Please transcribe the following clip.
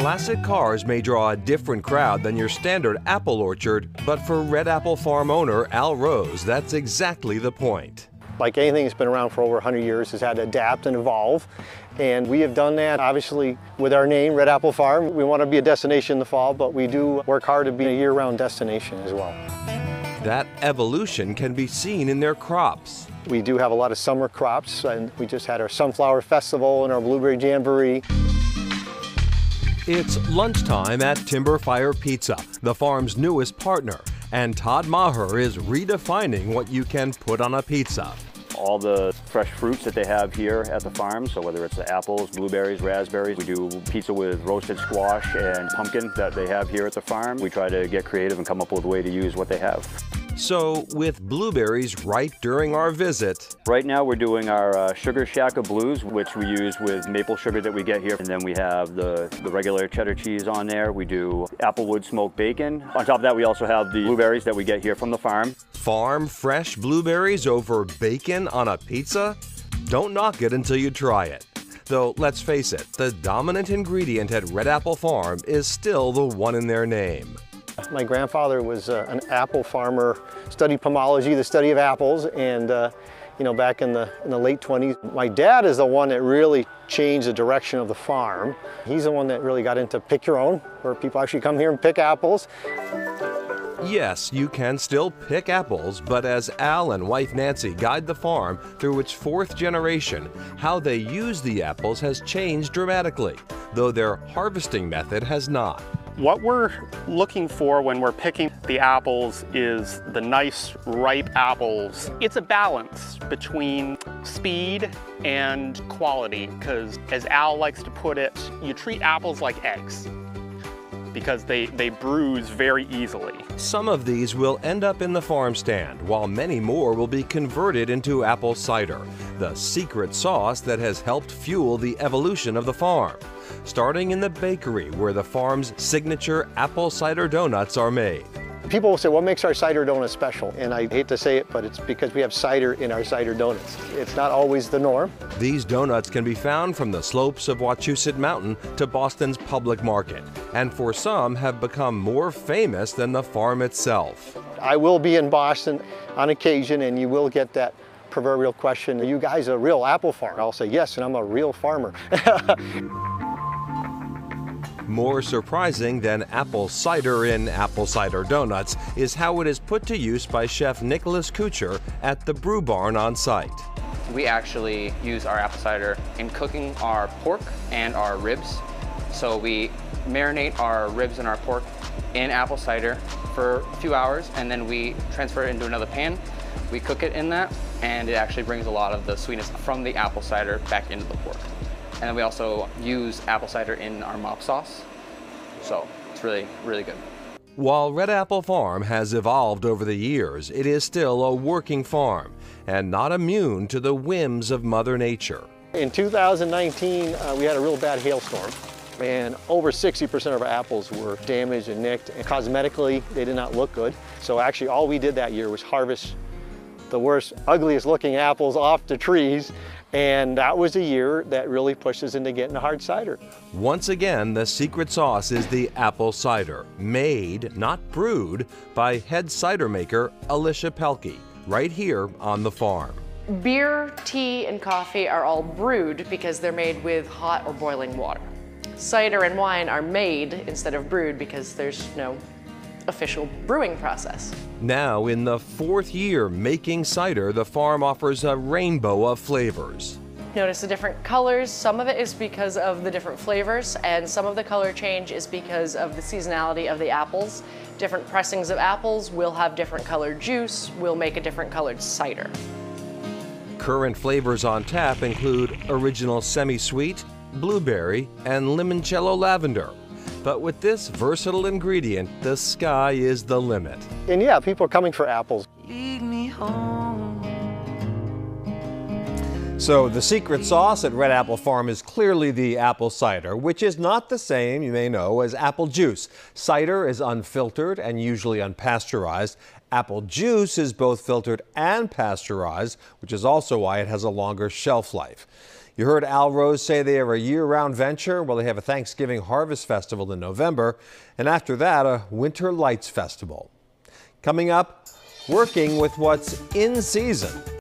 Classic cars may draw a different crowd than your standard apple orchard, but for Red Apple Farm owner Al Rose, that's exactly the point. Like anything that's been around for over 100 years, has had to adapt and evolve. And we have done that, obviously, with our name, Red Apple Farm. We want to be a destination in the fall, but we do work hard to be a year-round destination as well. That evolution can be seen in their crops. We do have a lot of summer crops, and we just had our Sunflower Festival and our Blueberry Jamboree. It's lunchtime at Timber Fire Pizza, the farm's newest partner, and Todd Maher is redefining what you can put on a pizza. All the fresh fruits that they have here at the farm, so whether it's the apples, blueberries, raspberries, we do pizza with roasted squash and pumpkin that they have here at the farm. We try to get creative and come up with a way to use what they have. So, with blueberries right during our visit, right now we're doing our Sugar Shack of Blues, which we use with maple sugar that we get here. And then we have the regular cheddar cheese on there. We do applewood smoked bacon. On top of that, we also have the blueberries that we get here from the farm. Farm fresh blueberries over bacon on a pizza? Don't knock it until you try it. Though, let's face it, the dominant ingredient at Red Apple Farm is still the one in their name. My grandfather was an apple farmer, studied pomology, the study of apples, and you know, back in the late 20s. My dad is the one that really changed the direction of the farm. He's the one that really got into pick your own, where people actually come here and pick apples. Yes, you can still pick apples, but as Al and wife Nancy guide the farm through its fourth generation, how they use the apples has changed dramatically, though their harvesting method has not. What we're looking for when we're picking the apples is the nice, ripe apples. It's a balance between speed and quality, because as Al likes to put it, you treat apples like eggs, because they bruise very easily. Some of these will end up in the farm stand, while many more will be converted into apple cider, the secret sauce that has helped fuel the evolution of the farm. Starting in the bakery, where the farm's signature apple cider donuts are made. People will say, what makes our cider donuts special? And I hate to say it, but it's because we have cider in our cider donuts. It's not always the norm. These donuts can be found from the slopes of Wachusett Mountain to Boston's Public Market, and for some have become more famous than the farm itself. I will be in Boston on occasion, and you will get that proverbial question, are you guys a real apple farm? I'll say yes, and I'm a real farmer. More surprising than apple cider in apple cider donuts is how it is put to use by Chef Nicholas Kuchar at the Brew Barn on site. We actually use our apple cider in cooking our pork and our ribs. So we marinate our ribs and our pork in apple cider for a few hours, and then we transfer it into another pan. We cook it in that, and it actually brings a lot of the sweetness from the apple cider back into the pork. And then we also use apple cider in our mop sauce. So it's really, really good. While Red Apple Farm has evolved over the years, it is still a working farm and not immune to the whims of Mother Nature. In 2019, we had a real bad hailstorm, and over 60% of our apples were damaged and nicked, and cosmetically, they did not look good. So actually, all we did that year was harvest the worst, ugliest looking apples off the trees. And that was a year that really pushed us into getting a hard cider. Once again, the secret sauce is the apple cider, made, not brewed, by head cider maker Alicia Pelkey, right here on the farm. Beer, tea, and coffee are all brewed because they're made with hot or boiling water. Cider and wine are made instead of brewed because there's no official brewing process. Now, in the fourth year making cider, the farm offers a rainbow of flavors. Notice the different colors. Some of it is because of the different flavors, and some of the color change is because of the seasonality of the apples. Different pressings of apples will have different colored juice, will make a different colored cider. Current flavors on tap include original semi-sweet, blueberry, and limoncello lavender. But with this versatile ingredient, the sky is the limit. And yeah, people are coming for apples. Lead me home. So the secret sauce at Red Apple Farm is clearly the apple cider, which is not the same, you may know, as apple juice. Cider is unfiltered and usually unpasteurized. Apple juice is both filtered and pasteurized, which is also why it has a longer shelf life. You heard Al Rose say they are a year-round venture. Well, they have a Thanksgiving Harvest Festival in November, and after that, a Winter Lights Festival. Coming up, working with what's in season.